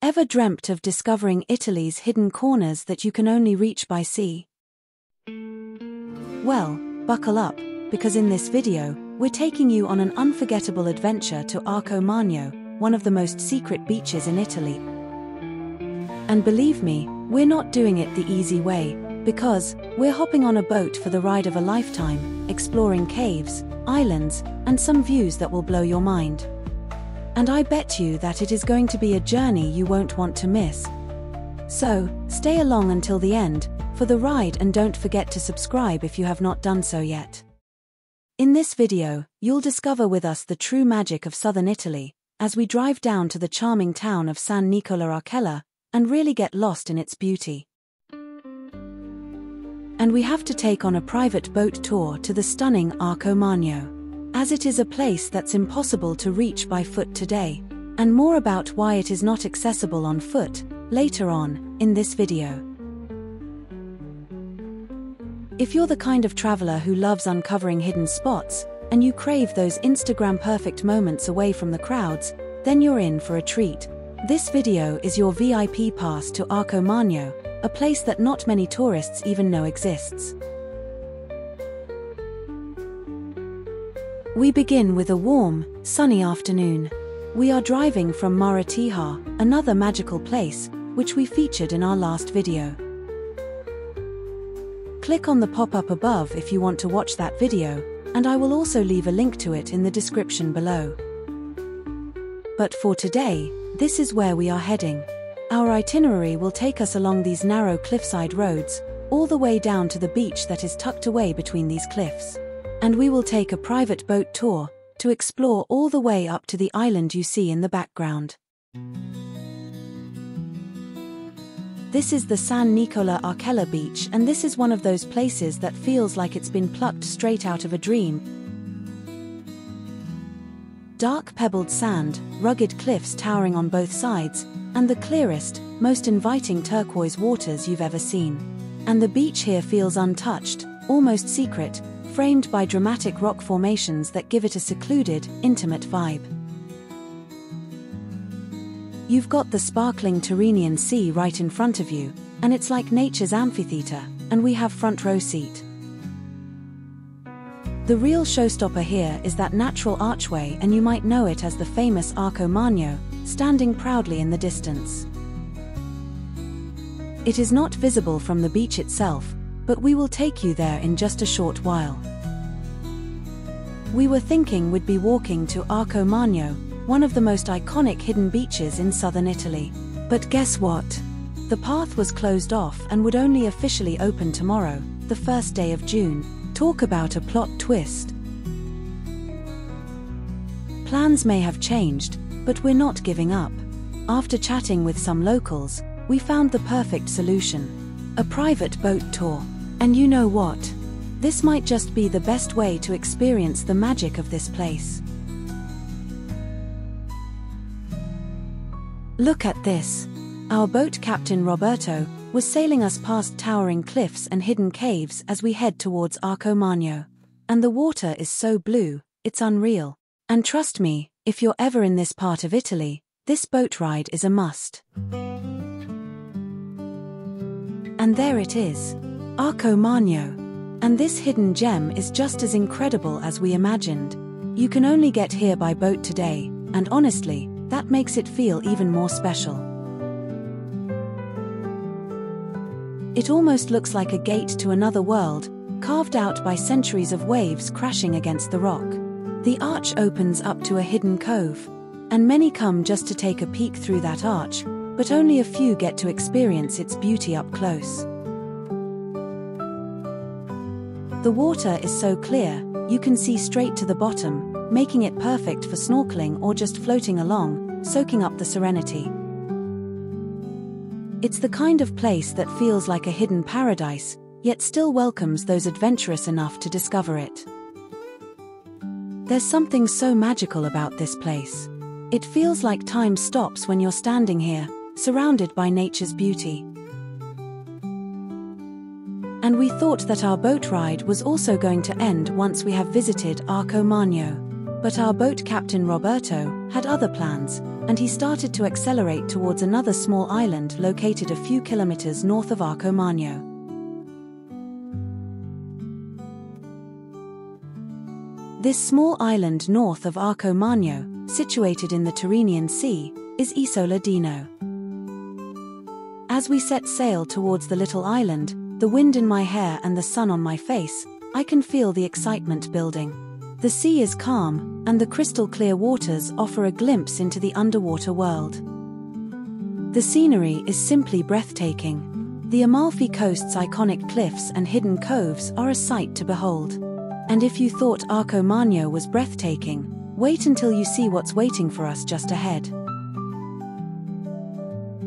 Ever dreamt of discovering Italy's hidden corners that you can only reach by sea? Well, buckle up, because in this video, we're taking you on an unforgettable adventure to Arcomagno, one of the most secret beaches in Italy. And believe me, we're not doing it the easy way, because we're hopping on a boat for the ride of a lifetime, exploring caves, islands, and some views that will blow your mind. And I bet you that it is going to be a journey you won't want to miss. So, stay along until the end, for the ride, and don't forget to subscribe if you have not done so yet. In this video, you'll discover with us the true magic of southern Italy, as we drive down to the charming town of San Nicola Arcella, and really get lost in its beauty. And we have to take on a private boat tour to the stunning Arcomagno, as it is a place that's impossible to reach by foot today, and more about why it is not accessible on foot, later on, in this video. If you're the kind of traveler who loves uncovering hidden spots, and you crave those Instagram-perfect moments away from the crowds, then you're in for a treat. This video is your VIP pass to Arcomagno, a place that not many tourists even know exists. We begin with a warm, sunny afternoon. We are driving from Maratija, another magical place, which we featured in our last video. Click on the pop-up above if you want to watch that video, and I will also leave a link to it in the description below. But for today, this is where we are heading. Our itinerary will take us along these narrow cliffside roads, all the way down to the beach that is tucked away between these cliffs. And we will take a private boat tour to explore all the way up to the island you see in the background. This is the San Nicola Arcella beach, and this is one of those places that feels like it's been plucked straight out of a dream. Dark pebbled sand, rugged cliffs towering on both sides, and the clearest, most inviting turquoise waters you've ever seen. And the beach here feels untouched, almost secret, framed by dramatic rock formations that give it a secluded, intimate vibe. You've got the sparkling Tyrrhenian Sea right in front of you, and it's like nature's amphitheater, and we have front row seat. The real showstopper here is that natural archway, and you might know it as the famous Arcomagno, standing proudly in the distance. It is not visible from the beach itself, but we will take you there in just a short while. We were thinking we'd be walking to Arcomagno, one of the most iconic hidden beaches in southern Italy. But guess what? The path was closed off and would only officially open tomorrow, the first day of June. Talk about a plot twist. Plans may have changed, but we're not giving up. After chatting with some locals, we found the perfect solution: a private boat tour. And you know what? This might just be the best way to experience the magic of this place. Look at this. Our boat captain Roberto was sailing us past towering cliffs and hidden caves as we head towards Arcomagno. And the water is so blue, it's unreal. And trust me, if you're ever in this part of Italy, this boat ride is a must. And there it is, Arcomagno. And this hidden gem is just as incredible as we imagined. You can only get here by boat today, and honestly, that makes it feel even more special. It almost looks like a gate to another world, carved out by centuries of waves crashing against the rock. The arch opens up to a hidden cove, and many come just to take a peek through that arch, but only a few get to experience its beauty up close. The water is so clear, you can see straight to the bottom, making it perfect for snorkeling or just floating along, soaking up the serenity. It's the kind of place that feels like a hidden paradise, yet still welcomes those adventurous enough to discover it. There's something so magical about this place. It feels like time stops when you're standing here, surrounded by nature's beauty. And we thought that our boat ride was also going to end once we have visited Arcomagno. But our boat captain Roberto had other plans, and he started to accelerate towards another small island located a few kilometers north of Arcomagno. This small island north of Arcomagno, situated in the Tyrrhenian Sea, is Isola Dino. As we set sail towards the little island, the wind in my hair and the sun on my face, I can feel the excitement building. The sea is calm, and the crystal-clear waters offer a glimpse into the underwater world. The scenery is simply breathtaking. The Amalfi Coast's iconic cliffs and hidden coves are a sight to behold. And if you thought Arcomagno was breathtaking, wait until you see what's waiting for us just ahead.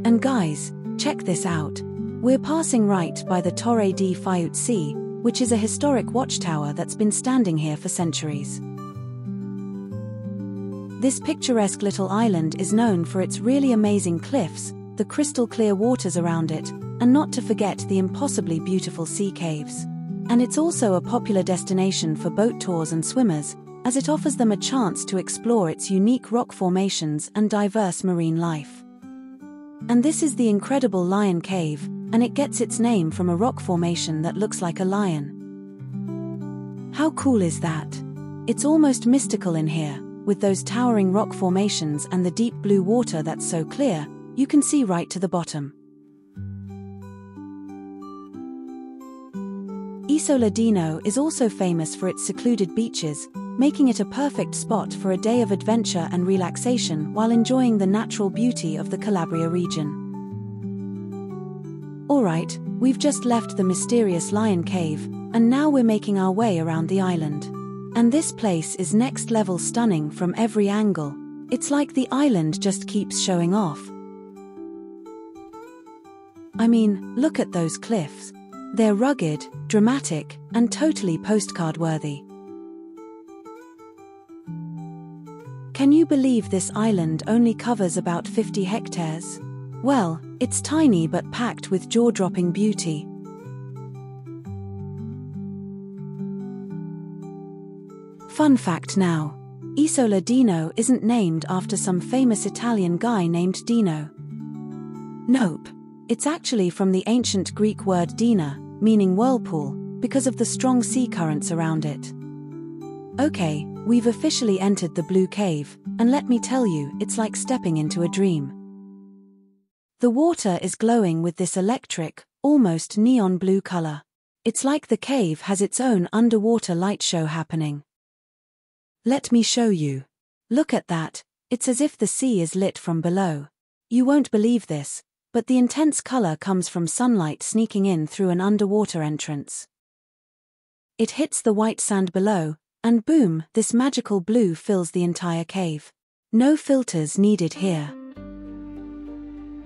And guys, check this out. We're passing right by the Torre di Fiuzzi, which is a historic watchtower that's been standing here for centuries. This picturesque little island is known for its really amazing cliffs, the crystal-clear waters around it, and not to forget the impossibly beautiful sea caves. And it's also a popular destination for boat tours and swimmers, as it offers them a chance to explore its unique rock formations and diverse marine life. And this is the incredible Lion Cave, and it gets its name from a rock formation that looks like a lion. How cool is that? It's almost mystical in here, with those towering rock formations and the deep blue water that's so clear, you can see right to the bottom. Isola Dino is also famous for its secluded beaches, making it a perfect spot for a day of adventure and relaxation while enjoying the natural beauty of the Calabria region. Alright, we've just left the mysterious Lion Cave, and now we're making our way around the island. And this place is next level stunning from every angle. It's like the island just keeps showing off. I mean, look at those cliffs. They're rugged, dramatic, and totally postcard-worthy. Can you believe this island only covers about 50 hectares? Well, it's tiny but packed with jaw-dropping beauty. Fun fact now. Isola Dino isn't named after some famous Italian guy named Dino. Nope. It's actually from the ancient Greek word dina, meaning whirlpool, because of the strong sea currents around it. Okay, we've officially entered the Blue Cave, and let me tell you, it's like stepping into a dream. The water is glowing with this electric, almost neon blue color. It's like the cave has its own underwater light show happening. Let me show you. Look at that, it's as if the sea is lit from below. You won't believe this, but the intense color comes from sunlight sneaking in through an underwater entrance. It hits the white sand below, and boom, this magical blue fills the entire cave. No filters needed here.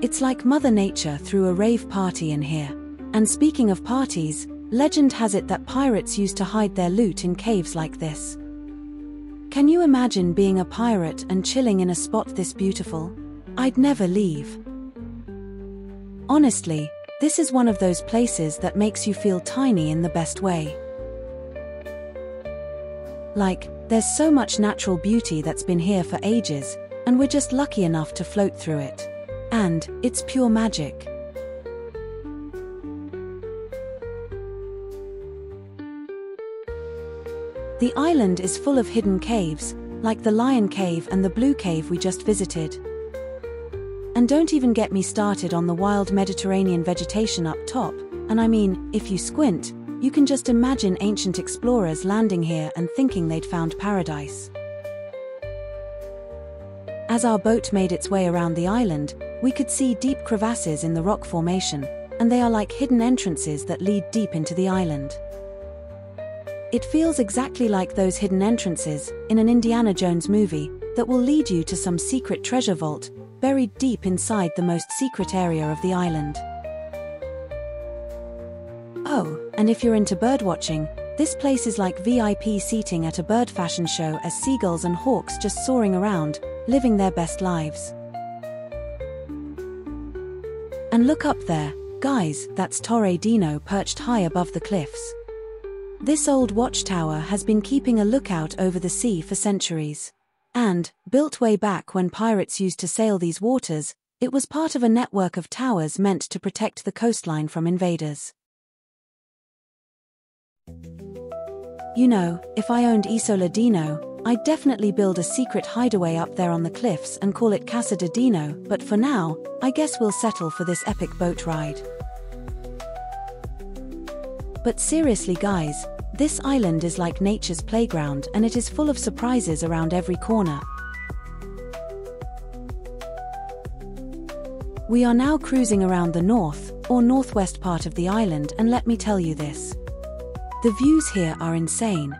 It's like Mother Nature threw a rave party in here. And speaking of parties, legend has it that pirates used to hide their loot in caves like this. Can you imagine being a pirate and chilling in a spot this beautiful? I'd never leave. Honestly, this is one of those places that makes you feel tiny in the best way. Like, there's so much natural beauty that's been here for ages, and we're just lucky enough to float through it. And it's pure magic. The island is full of hidden caves, like the Lion Cave and the Blue Cave we just visited. And don't even get me started on the wild Mediterranean vegetation up top, and I mean, if you squint, you can just imagine ancient explorers landing here and thinking they'd found paradise. As our boat made its way around the island, we could see deep crevasses in the rock formation, and they are like hidden entrances that lead deep into the island. It feels exactly like those hidden entrances in an Indiana Jones movie that will lead you to some secret treasure vault buried deep inside the most secret area of the island. Oh, and if you're into birdwatching, this place is like VIP seating at a bird fashion show as seagulls and hawks just soaring around, living their best lives. And look up there, guys, that's Torre Dino perched high above the cliffs. This old watchtower has been keeping a lookout over the sea for centuries. And, built way back when pirates used to sail these waters, it was part of a network of towers meant to protect the coastline from invaders. You know, if I owned Isola Dino, I'd definitely build a secret hideaway up there on the cliffs and call it Casa de Dino, but for now, I guess we'll settle for this epic boat ride. But seriously guys, this island is like nature's playground and it is full of surprises around every corner. We are now cruising around the north, or northwest part of the island, and let me tell you this. The views here are insane.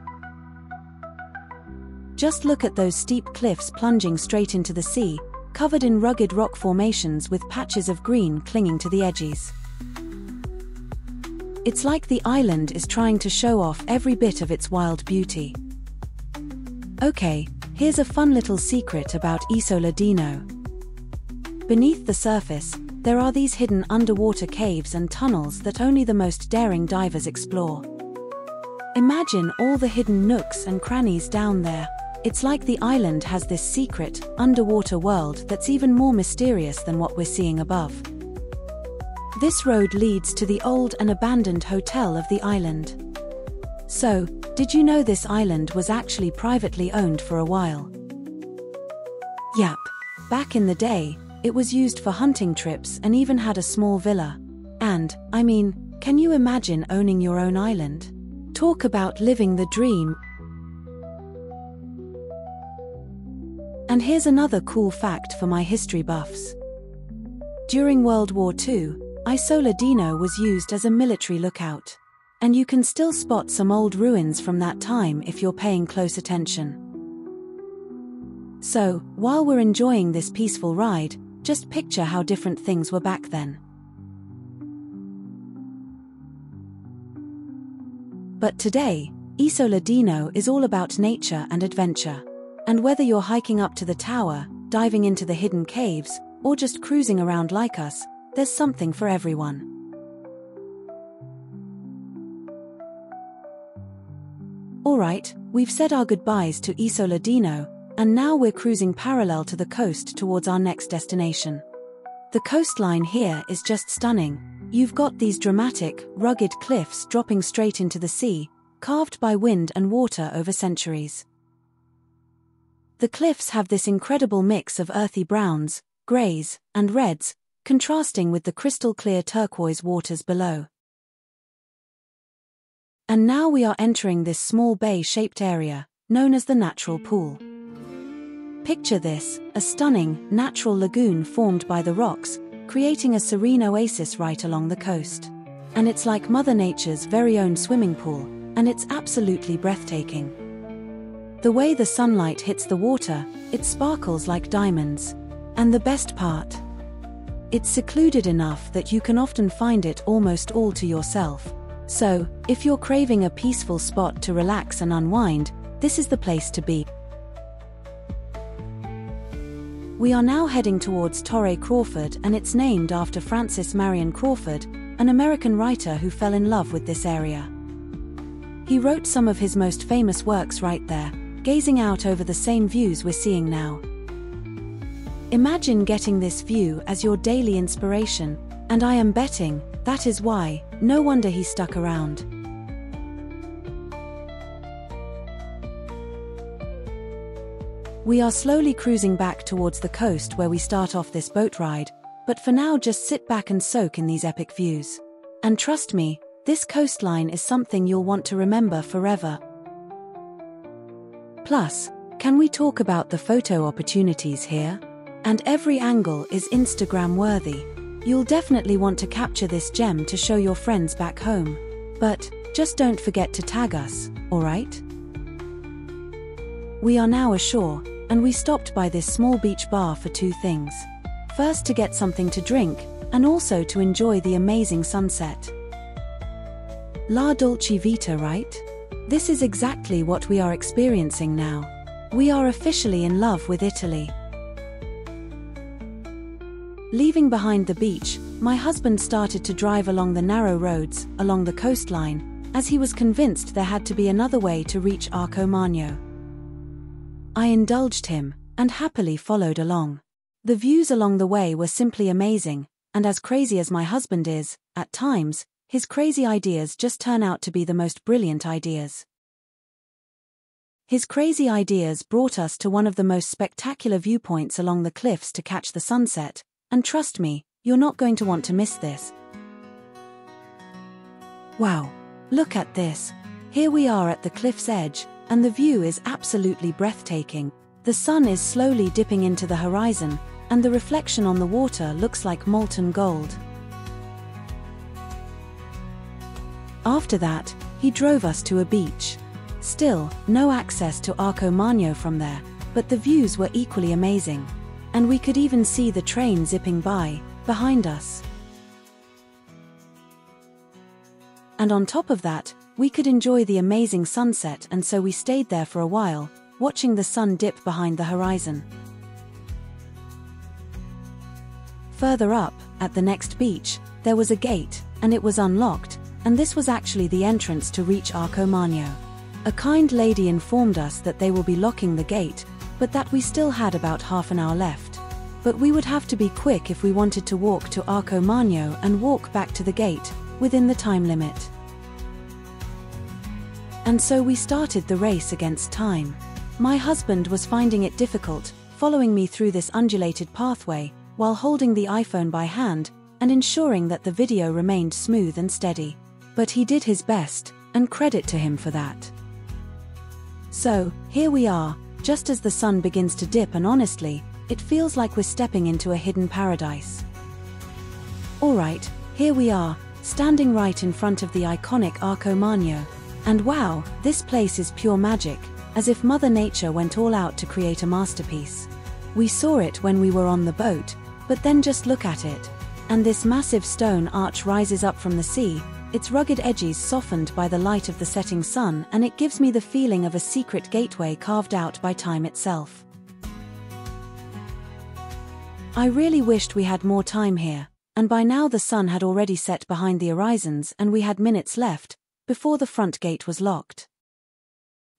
Just look at those steep cliffs plunging straight into the sea, covered in rugged rock formations with patches of green clinging to the edges. It's like the island is trying to show off every bit of its wild beauty. Okay, here's a fun little secret about Isola Dino. Beneath the surface, there are these hidden underwater caves and tunnels that only the most daring divers explore. Imagine all the hidden nooks and crannies down there. It's like the island has this secret, underwater world that's even more mysterious than what we're seeing above. This road leads to the old and abandoned hotel of the island. So, did you know this island was actually privately owned for a while? Yep. Back in the day, it was used for hunting trips and even had a small villa. And, I mean, can you imagine owning your own island? Talk about living the dream. And here's another cool fact for my history buffs. During World War II, Isola Dino was used as a military lookout. And you can still spot some old ruins from that time if you're paying close attention. So, while we're enjoying this peaceful ride, just picture how different things were back then. But today, Isola Dino is all about nature and adventure. And whether you're hiking up to the tower, diving into the hidden caves, or just cruising around like us, there's something for everyone. Alright, we've said our goodbyes to Isola Dino, and now we're cruising parallel to the coast towards our next destination. The coastline here is just stunning. You've got these dramatic, rugged cliffs dropping straight into the sea, carved by wind and water over centuries. The cliffs have this incredible mix of earthy browns, greys, and reds, contrasting with the crystal-clear turquoise waters below. And now we are entering this small bay-shaped area, known as the natural pool. Picture this, a stunning, natural lagoon formed by the rocks, creating a serene oasis right along the coast. And it's like Mother Nature's very own swimming pool, and it's absolutely breathtaking. The way the sunlight hits the water, it sparkles like diamonds. And the best part? It's secluded enough that you can often find it almost all to yourself. So, if you're craving a peaceful spot to relax and unwind, this is the place to be. We are now heading towards Torre Crawford, and it's named after Francis Marion Crawford, an American writer who fell in love with this area. He wrote some of his most famous works right there, gazing out over the same views we're seeing now. Imagine getting this view as your daily inspiration, and I am betting that is why, no wonder he stuck around. We are slowly cruising back towards the coast where we start off this boat ride, but for now just sit back and soak in these epic views. And trust me, this coastline is something you'll want to remember forever. Plus, can we talk about the photo opportunities here? And every angle is Instagram worthy. You'll definitely want to capture this gem to show your friends back home. But, just don't forget to tag us, alright? We are now ashore, and we stopped by this small beach bar for two things. First to get something to drink, and also to enjoy the amazing sunset. La Dolce Vita, right? This is exactly what we are experiencing now. We are officially in love with Italy. Leaving behind the beach, my husband started to drive along the narrow roads, along the coastline, as he was convinced there had to be another way to reach Arcomagno. I indulged him, and happily followed along. The views along the way were simply amazing, and as crazy as my husband is, at times, his crazy ideas just turn out to be the most brilliant ideas. His crazy ideas brought us to one of the most spectacular viewpoints along the cliffs to catch the sunset, and trust me, you're not going to want to miss this. Wow! Look at this! Here we are at the cliff's edge, and the view is absolutely breathtaking. The sun is slowly dipping into the horizon, and the reflection on the water looks like molten gold. After that, he drove us to a beach. Still, no access to Arcomagno from there, but the views were equally amazing. And we could even see the train zipping by, behind us. And on top of that, we could enjoy the amazing sunset, and so we stayed there for a while, watching the sun dip behind the horizon. Further up, at the next beach, there was a gate, and it was unlocked, and this was actually the entrance to reach Arcomagno. A kind lady informed us that they will be locking the gate, but that we still had about half an hour left. But we would have to be quick if we wanted to walk to Arcomagno and walk back to the gate, within the time limit. And so we started the race against time. My husband was finding it difficult, following me through this undulated pathway, while holding the iPhone by hand, and ensuring that the video remained smooth and steady. But he did his best, and credit to him for that. So, here we are, just as the sun begins to dip, and honestly, it feels like we're stepping into a hidden paradise. Alright, here we are, standing right in front of the iconic Arcomagno. And wow, this place is pure magic, as if Mother Nature went all out to create a masterpiece. We saw it when we were on the boat, but then just look at it. And this massive stone arch rises up from the sea, its rugged edges softened by the light of the setting sun, and it gives me the feeling of a secret gateway carved out by time itself. I really wished we had more time here, and by now the sun had already set behind the horizons and we had minutes left, before the front gate was locked.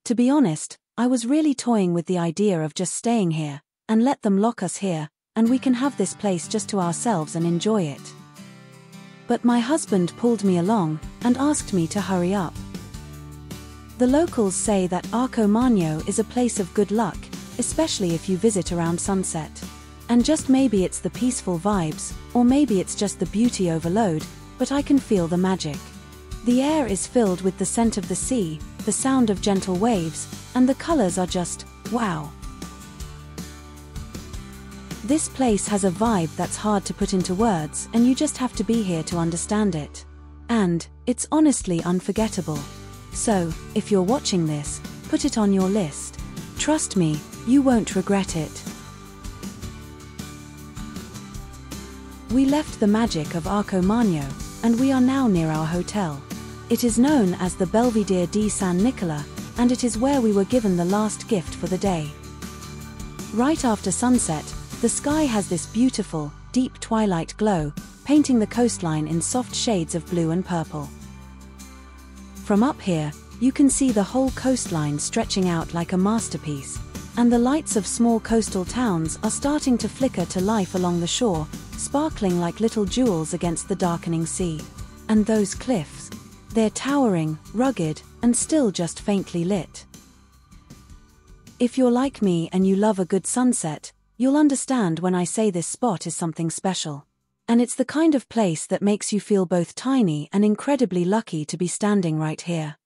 To be honest, I was really toying with the idea of just staying here, and let them lock us here, and we can have this place just to ourselves and enjoy it. But my husband pulled me along, and asked me to hurry up. The locals say that Arcomagno is a place of good luck, especially if you visit around sunset. And just maybe it's the peaceful vibes, or maybe it's just the beauty overload, but I can feel the magic. The air is filled with the scent of the sea, the sound of gentle waves, and the colors are just, wow. This place has a vibe that's hard to put into words, and you just have to be here to understand it. And it's honestly unforgettable. So, if you're watching this, put it on your list. Trust me, you won't regret it. We left the magic of Arcomagno, and we are now near our hotel. It is known as the Belvedere di San Nicola, and it is where we were given the last gift for the day. Right after sunset, the sky has this beautiful, deep twilight glow, painting the coastline in soft shades of blue and purple. From up here, you can see the whole coastline stretching out like a masterpiece, and the lights of small coastal towns are starting to flicker to life along the shore, sparkling like little jewels against the darkening sea. And those cliffs, they're towering, rugged, and still just faintly lit. If you're like me and you love a good sunset, you'll understand when I say this spot is something special. And it's the kind of place that makes you feel both tiny and incredibly lucky to be standing right here.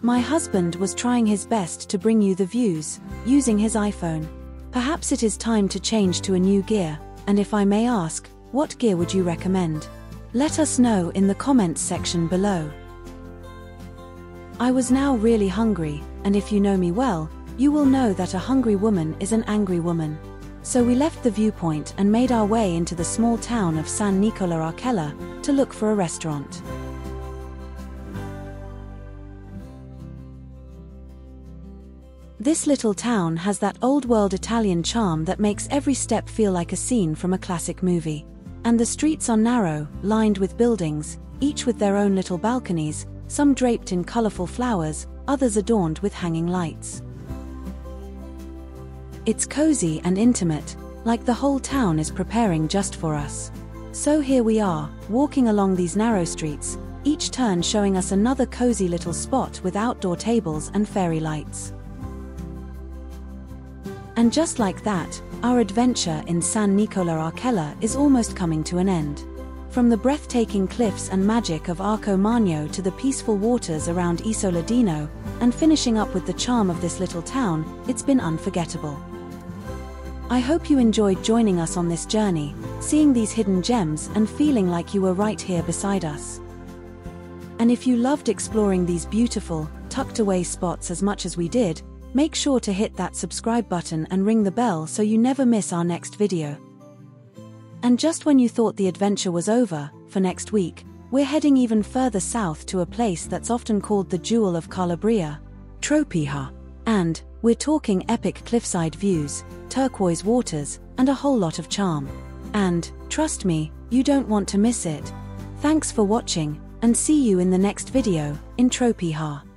My husband was trying his best to bring you the views, using his iPhone. Perhaps it is time to change to a new gear, and if I may ask, what gear would you recommend? Let us know in the comments section below. I was now really hungry, and if you know me well, you will know that a hungry woman is an angry woman. So we left the viewpoint and made our way into the small town of San Nicola Arcella to look for a restaurant. This little town has that old-world Italian charm that makes every step feel like a scene from a classic movie. And the streets are narrow, lined with buildings, each with their own little balconies, some draped in colorful flowers, others adorned with hanging lights. It's cozy and intimate, like the whole town is preparing just for us. So here we are, walking along these narrow streets, each turn showing us another cozy little spot with outdoor tables and fairy lights. And just like that, our adventure in San Nicola Arcella is almost coming to an end. From the breathtaking cliffs and magic of Arcomagno to the peaceful waters around Isola Dino, and finishing up with the charm of this little town, it's been unforgettable. I hope you enjoyed joining us on this journey, seeing these hidden gems and feeling like you were right here beside us. And if you loved exploring these beautiful, tucked-away spots as much as we did, make sure to hit that subscribe button and ring the bell so you never miss our next video. And just when you thought the adventure was over, for next week, we're heading even further south to a place that's often called the Jewel of Calabria, Tropea. And we're talking epic cliffside views, turquoise waters, and a whole lot of charm. And, trust me, you don't want to miss it. Thanks for watching, and see you in the next video, in Tropea.